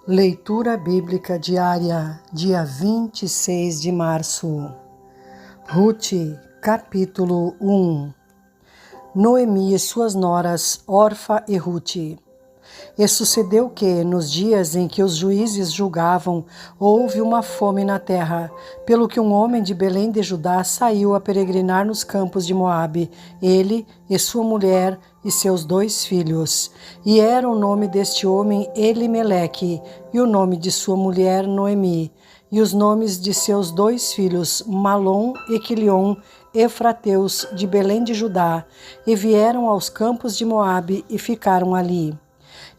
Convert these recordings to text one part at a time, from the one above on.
Leitura Bíblica Diária, dia 26 de março. Ruth, capítulo 1. Noemi e suas noras, Orfa e Ruth. E sucedeu que, nos dias em que os juízes julgavam, houve uma fome na terra, pelo que um homem de Belém de Judá saiu a peregrinar nos campos de Moabe, ele e sua mulher e seus 2 filhos. E era o nome deste homem Elimeleque, e o nome de sua mulher Noemi, e os nomes de seus 2 filhos, Malom e Quilion, efrateus de Belém de Judá, e vieram aos campos de Moabe e ficaram ali.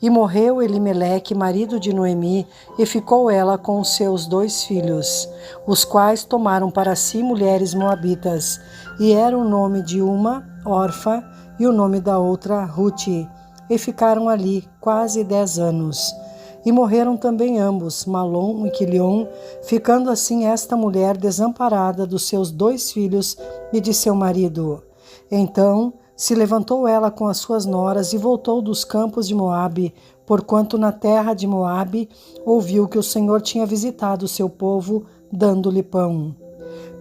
E morreu Elimeleque, marido de Noemi, e ficou ela com os seus 2 filhos, os quais tomaram para si mulheres moabitas, e era o nome de uma, Orfa, e o nome da outra, Ruth, e ficaram ali quase 10 anos. E morreram também ambos, Malom e Quilion, ficando assim esta mulher desamparada dos seus 2 filhos e de seu marido. Então se levantou ela com as suas noras e voltou dos campos de Moabe, porquanto na terra de Moabe ouviu que o Senhor tinha visitado o seu povo, dando-lhe pão.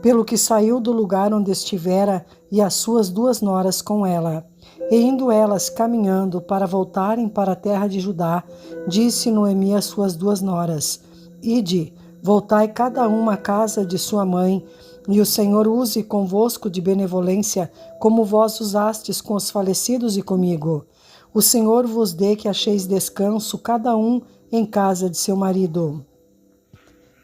Pelo que saiu do lugar onde estivera e as suas 2 noras com ela. E indo elas caminhando para voltarem para a terra de Judá, disse Noemi às suas 2 noras: Ide, voltai cada uma à casa de sua mãe, e o Senhor use convosco de benevolência, como vós usastes com os falecidos e comigo. O Senhor vos dê que acheis descanso, cada um em casa de seu marido.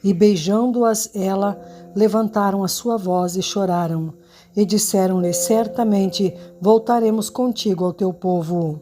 E beijando-as ela, levantaram a sua voz e choraram. E disseram-lhe: Certamente voltaremos contigo ao teu povo.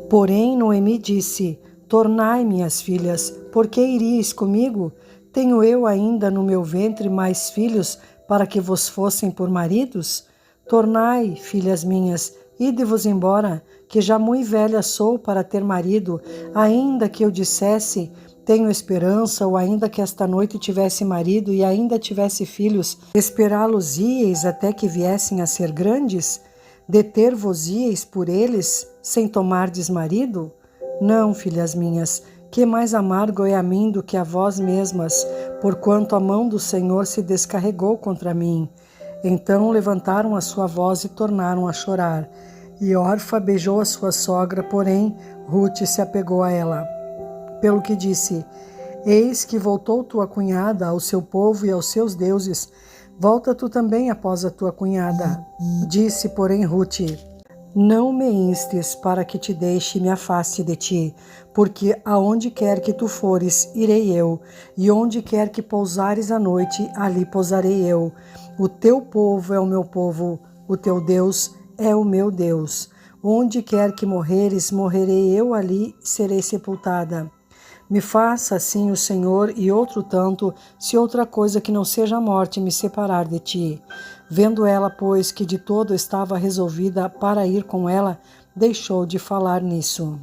Porém Noemi disse: Tornai, minhas filhas, por que iríeis comigo? Tenho eu ainda no meu ventre mais filhos para que vos fossem por maridos? Tornai, filhas minhas, ide-vos embora, que já muito velha sou para ter marido, ainda que eu dissesse: tenho esperança, ou ainda que esta noite tivesse marido e ainda tivesse filhos, esperá-los-íeis até que viessem a ser grandes? Deter-vos-íeis por eles, sem tomardes marido? Não, filhas minhas, que mais amargo é a mim do que a vós mesmas, porquanto a mão do Senhor se descarregou contra mim. Então levantaram a sua voz e tornaram a chorar. E Orfa beijou a sua sogra, porém Ruth se apegou a ela. Pelo que disse: Eis que voltou tua cunhada ao seu povo e aos seus deuses. Volta tu também após a tua cunhada. Disse, porém, Ruth: Não me instes para que te deixe e me afaste de ti, porque aonde quer que tu fores, irei eu, e onde quer que pousares à noite, ali pousarei eu. O teu povo é o meu povo, o teu Deus é o meu Deus. Onde quer que morreres, morrerei eu ali, serei sepultada. Me faça assim o Senhor e outro tanto, se outra coisa que não seja a morte me separar de ti. Vendo ela, pois, que de todo estava resolvida para ir com ela, deixou de falar nisso.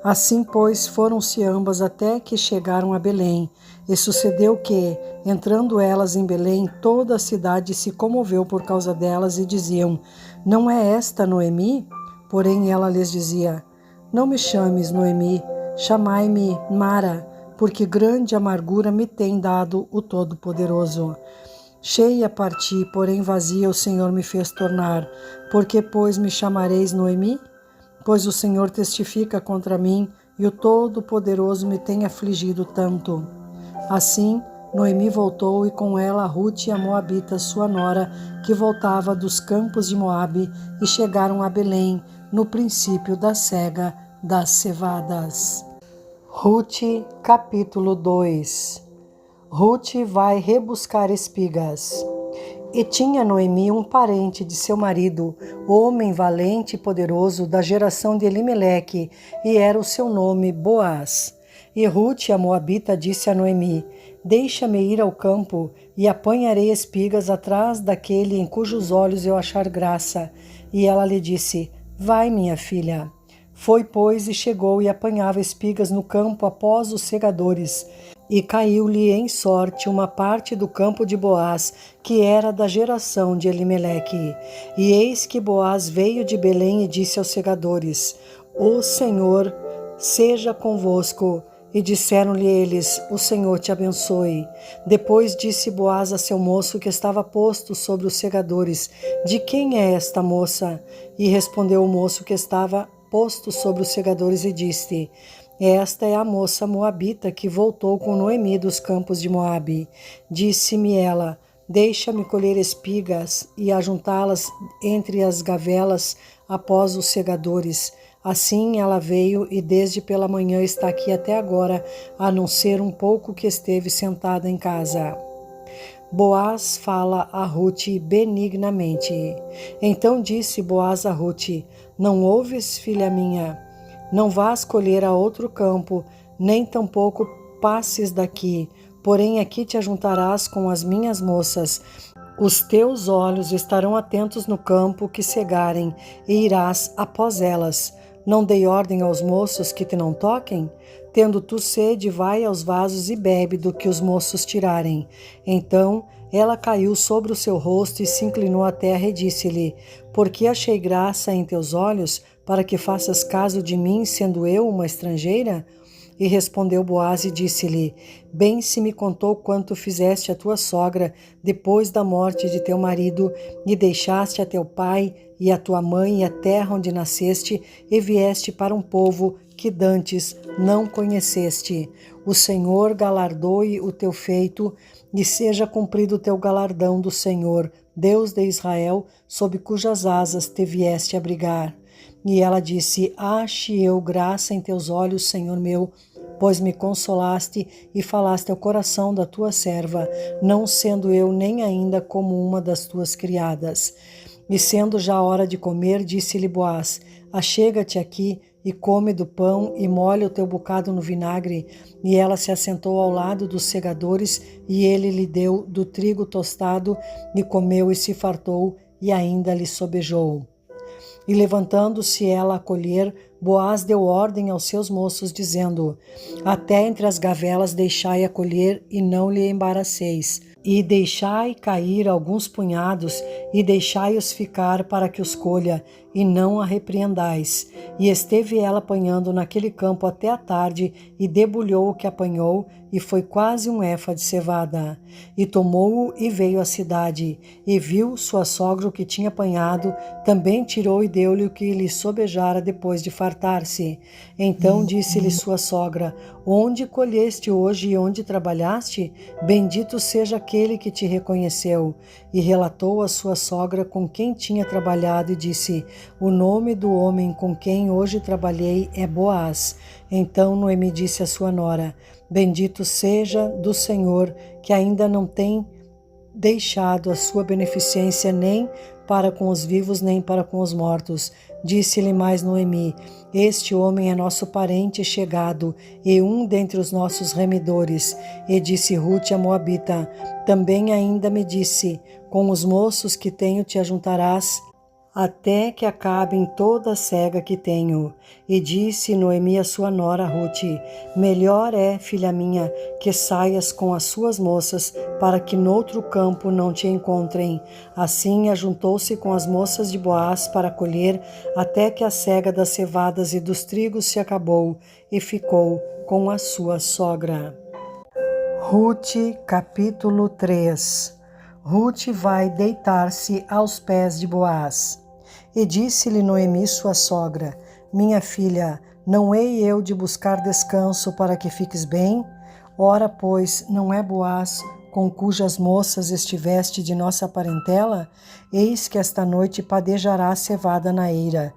Assim, pois, foram-se ambas até que chegaram a Belém. E sucedeu que, entrando elas em Belém, toda a cidade se comoveu por causa delas e diziam: Não é esta Noemi? Porém ela lhes dizia: Não me chames Noemi, chamai-me Mara, porque grande amargura me tem dado o Todo-Poderoso. Cheia parti, porém vazia o Senhor me fez tornar. Por que, pois, me chamareis Noemi? Pois o Senhor testifica contra mim, e o Todo-Poderoso me tem afligido tanto. Assim, Noemi voltou, e com ela Ruth, a moabita, sua nora, que voltava dos campos de Moabe, e chegaram a Belém, no princípio da cega das cevadas. Ruth, capítulo 2. Ruth vai rebuscar espigas. E tinha Noemi um parente de seu marido, homem valente e poderoso da geração de Elimeleque, e era o seu nome Boaz. E Ruth, a moabita, disse a Noemi: Deixa-me ir ao campo, e apanharei espigas atrás daquele em cujos olhos eu achar graça. E ela lhe disse: Vai, minha filha. Foi, pois, e chegou e apanhava espigas no campo após os segadores. E caiu-lhe em sorte uma parte do campo de Boaz, que era da geração de Elimeleque. E eis que Boaz veio de Belém e disse aos segadores: O Senhor seja convosco. E disseram-lhe eles: o Senhor te abençoe. Depois disse Boaz a seu moço que estava posto sobre os segadores: de quem é esta moça? E respondeu o moço que estava posto sobre os segadores e disse: esta é a moça moabita que voltou com Noemi dos campos de Moabe. Disse-me ela: deixa-me colher espigas e ajuntá-las entre as gavelas após os segadores. Assim ela veio e desde pela manhã está aqui até agora, a não ser um pouco que esteve sentada em casa. Boaz fala a Ruth benignamente. Então disse Boaz a Ruth: não ouves, filha minha? Não vás colher a outro campo, nem tampouco passes daqui, porém aqui te ajuntarás com as minhas moças. Os teus olhos estarão atentos no campo que cegarem, e irás após elas. Não dei ordem aos moços que te não toquem? Tendo tu sede, vai aos vasos e bebe do que os moços tirarem. Então ela caiu sobre o seu rosto e se inclinou à terra e disse-lhe: porque achei graça em teus olhos, para que faças caso de mim, sendo eu uma estrangeira? E respondeu Boaz e disse-lhe: bem se me contou quanto fizeste a tua sogra depois da morte de teu marido, e deixaste a teu pai e a tua mãe e a terra onde nasceste, e vieste para um povo que dantes não conheceste. O Senhor galardoe o teu feito, e seja cumprido o teu galardão do Senhor, Deus de Israel, sob cujas asas te vieste abrigar. E ela disse: ache eu graça em teus olhos, Senhor meu, pois me consolaste e falaste ao coração da tua serva, não sendo eu nem ainda como uma das tuas criadas. E sendo já hora de comer, disse-lhe Boaz: achega-te aqui e come do pão e molha o teu bocado no vinagre. E ela se assentou ao lado dos segadores, e ele lhe deu do trigo tostado, e comeu e se fartou, e ainda lhe sobejou. E levantando-se ela a colher, Boaz deu ordem aos seus moços, dizendo: até entre as gavelas deixai a colher, e não lhe embaraceis. E deixai cair alguns punhados, e deixai-os ficar para que os colha, e não a repreendais. E esteve ela apanhando naquele campo até a tarde, e debulhou o que apanhou, e foi quase um éfa de cevada. E tomou-o e veio à cidade, e viu sua sogra o que tinha apanhado, também tirou e deu-lhe o que lhe sobejara depois de fartar-se. Então disse-lhe sua sogra: onde colheste hoje e onde trabalhaste? Bendito seja aquele que te reconheceu. E relatou a sua sogra com quem tinha trabalhado e disse: o nome do homem com quem hoje trabalhei é Boaz. Então Noemi disse à sua nora: bendito seja do Senhor, que ainda não tem deixado a sua beneficência nem para com os vivos, nem para com os mortos. Disse-lhe mais Noemi: este homem é nosso parente chegado, e um dentre os nossos remidores. E disse Ruth a Moabita: também ainda me disse: com os moços que tenho te ajuntarás, até que acabem toda a cega que tenho. E disse Noemi a sua nora Ruth: melhor é, filha minha, que saias com as suas moças, para que noutro campo não te encontrem. Assim ajuntou-se com as moças de Boaz para colher, até que a cega das cevadas e dos trigos se acabou, e ficou com a sua sogra. Ruth, capítulo 3. Ruth vai deitar-se aos pés de Boaz. E disse-lhe Noemi, sua sogra: minha filha, não hei eu de buscar descanso para que fiques bem? Ora, pois, não é Boaz com cujas moças estiveste de nossa parentela? Eis que esta noite padejará cevada na eira.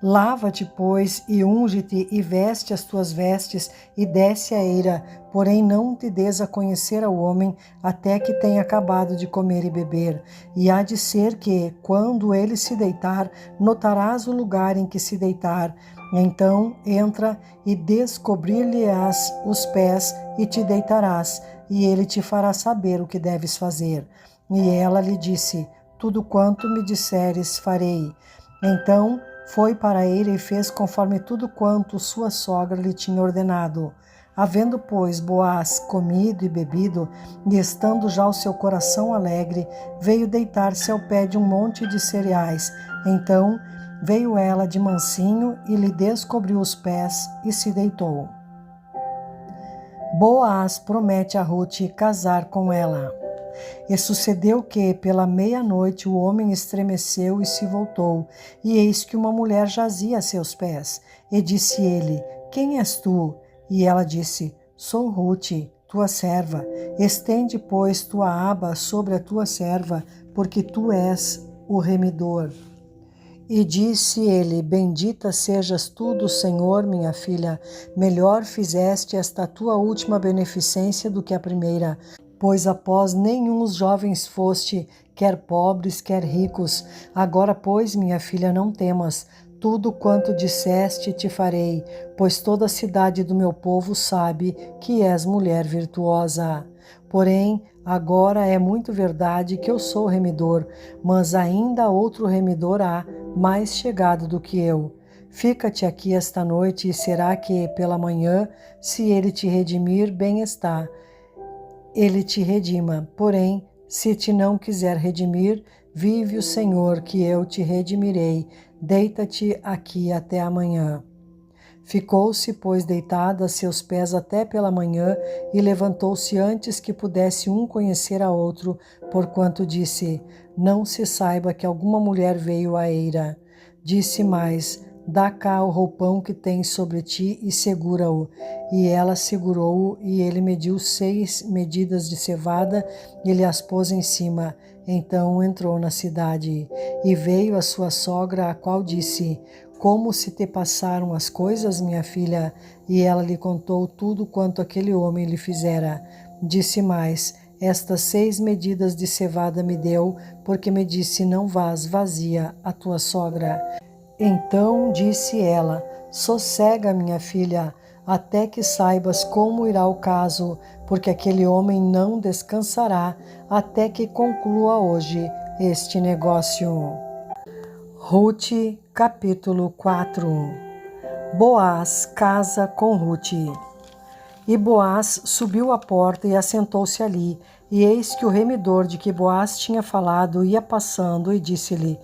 Lava-te, pois, e unge-te, e veste as tuas vestes, e desce a eira, porém não te des a conhecer ao homem, até que tenha acabado de comer e beber. E há de ser que, quando ele se deitar, notarás o lugar em que se deitar. Então entra e descobrir-lhe-ás os pés, e te deitarás, e ele te fará saber o que deves fazer. E ela lhe disse: tudo quanto me disseres farei. Então foi para ele e fez conforme tudo quanto sua sogra lhe tinha ordenado. Havendo, pois, Boaz comido e bebido, e estando já o seu coração alegre, veio deitar-se ao pé de um monte de cereais. Então veio ela de mansinho e lhe descobriu os pés e se deitou. Boaz promete a Ruth casar com ela. E sucedeu que, pela meia-noite, o homem estremeceu e se voltou, e eis que uma mulher jazia a seus pés. E disse ele: Quem és tu? E ela disse: Sou Ruth, tua serva. Estende, pois, tua aba sobre a tua serva, porque tu és o remidor. E disse ele: Bendita sejas tu do Senhor, minha filha. Melhor fizeste esta tua última beneficência do que a primeira, pois após nenhum os jovens foste, quer pobres, quer ricos. Agora, pois, minha filha, não temas. Tudo quanto disseste te farei, pois toda a cidade do meu povo sabe que és mulher virtuosa. Porém, agora é muito verdade que eu sou remidor, mas ainda outro remidor há, mais chegado do que eu. Fica-te aqui esta noite, e será que, pela manhã, se ele te redimir, bem está, ele te redima. Porém, se te não quiser redimir, vive o Senhor, que eu te redimirei. Deita-te aqui até amanhã. Ficou-se, pois, deitada a seus pés até pela manhã, e levantou-se antes que pudesse um conhecer a outro, porquanto disse: Não se saiba que alguma mulher veio à eira. Disse mais: Dá cá o roupão que tens sobre ti e segura-o. E ela segurou-o, e ele mediu 6 medidas de cevada e lhe as pôs em cima. Então entrou na cidade. E veio a sua sogra, a qual disse: Como se te passaram as coisas, minha filha? E ela lhe contou tudo quanto aquele homem lhe fizera. Disse mais: Estas 6 medidas de cevada me deu, porque me disse: Não vás vazia a tua sogra. Então disse ela: Sossega, minha filha, até que saibas como irá o caso, porque aquele homem não descansará até que conclua hoje este negócio. Ruth, capítulo 4. Boaz casa com Ruth. E Boaz subiu à porta e assentou-se ali, e eis que o remidor de que Boaz tinha falado ia passando, e disse-lhe: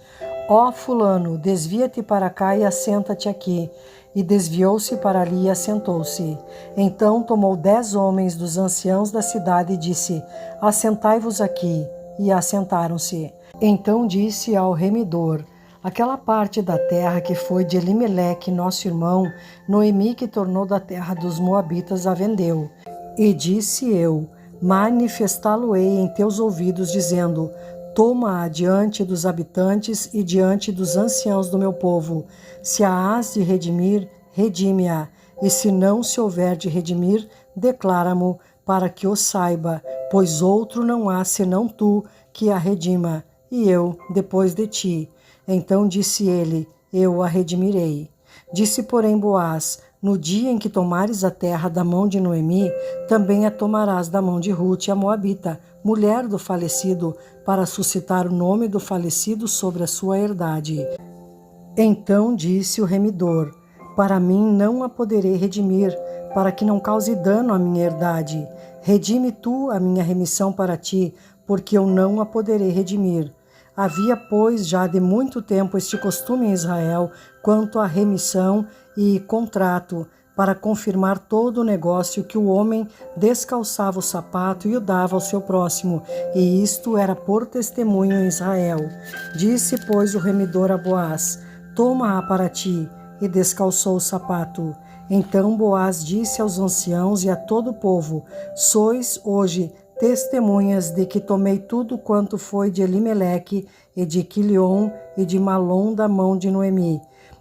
Ó fulano, desvia-te para cá e assenta-te aqui. E desviou-se para ali e assentou-se. Então tomou 10 homens dos anciãos da cidade e disse: Assentai-vos aqui. E assentaram-se. Então disse ao remidor: Aquela parte da terra que foi de Elimeleque, nosso irmão, Noemi, que tornou da terra dos Moabitas, a vendeu. E disse eu: Manifestá-lo-ei em teus ouvidos, dizendo: Toma-a diante dos habitantes e diante dos anciãos do meu povo. Se a hás de redimir, redime-a. E se não se houver de redimir, declara-mo, para que o saiba, pois outro não há senão tu que a redima, e eu depois de ti. Então disse ele: Eu a redimirei. Disse, porém, Boaz: No dia em que tomares a terra da mão de Noemi, também a tomarás da mão de Ruth, a moabita, mulher do falecido, para suscitar o nome do falecido sobre a sua herdade. Então disse o remidor: Para mim não a poderei redimir, para que não cause dano à minha herdade. Redime tu a minha remissão para ti, porque eu não a poderei redimir. Havia, pois, já de muito tempo este costume em Israel quanto à remissão e contrato, para confirmar todo o negócio, que o homem descalçava o sapato e o dava ao seu próximo, e isto era por testemunho em Israel. Disse, pois, o remidor a Boaz: Toma-a para ti. E descalçou o sapato. Então Boaz disse aos anciãos e a todo o povo: Sois hoje testemunhas de que tomei tudo quanto foi de Elimeleque e de Quilion e de Malom da mão de Noemi,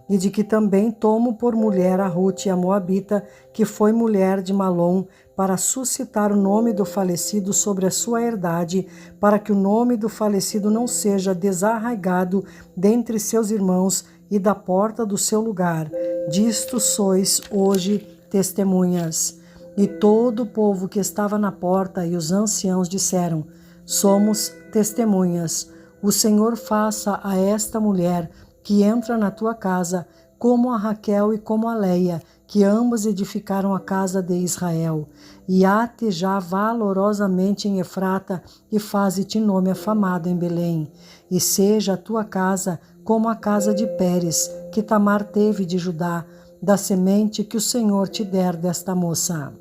e de que também tomo por mulher a Ruth, a moabita, que foi mulher de Malom, para suscitar o nome do falecido sobre a sua herdade, para que o nome do falecido não seja desarraigado dentre seus irmãos e da porta do seu lugar. Disto sois hoje testemunhas. E todo o povo que estava na porta e os anciãos disseram: Somos testemunhas. O Senhor faça a esta mulher que entra na tua casa, como a Raquel e como a Leia, que ambas edificaram a casa de Israel. E ate já valorosamente em Efrata, e faze-te nome afamado em Belém. E seja a tua casa como a casa de Pérez, que Tamar teve de Judá, da semente que o Senhor te der desta moça.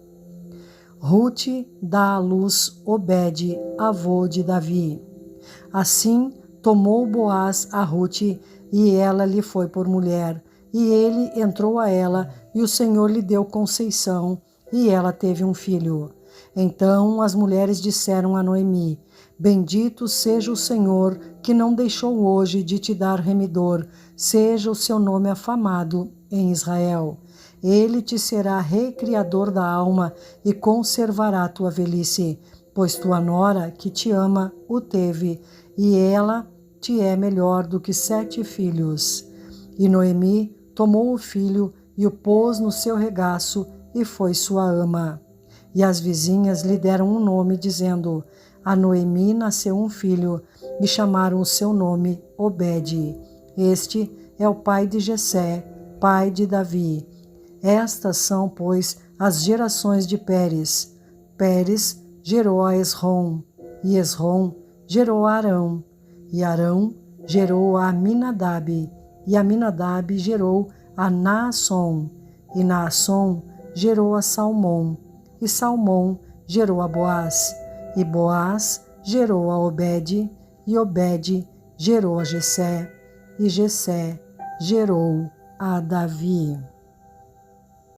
Rute dá à luz Obed, avô de Davi. Assim tomou Boaz a Rute, e ela lhe foi por mulher. E ele entrou a ela, e o Senhor lhe deu conceição, e ela teve um filho. Então as mulheres disseram a Noemi: Bendito seja o Senhor, que não deixou hoje de te dar remidor, seja o seu nome afamado em Israel. Ele te será recriador da alma e conservará tua velhice, pois tua nora, que te ama, o teve, e ela te é melhor do que 7 filhos. E Noemi tomou o filho e o pôs no seu regaço, e foi sua ama. E as vizinhas lhe deram um nome, dizendo: A Noemi nasceu um filho, e chamaram o seu nome Obed. Este é o pai de Jessé, pai de Davi. Estas são, pois, as gerações de Pérez. Pérez gerou a Esrom, e Esrom gerou a Arão, e Arão gerou a Aminadab, e Aminadab gerou a Naasson, e Naasson gerou a Salmão, e Salmão gerou a Boaz, e Boaz gerou a Obed, e Obed gerou a Jessé, e Jessé gerou a Davi.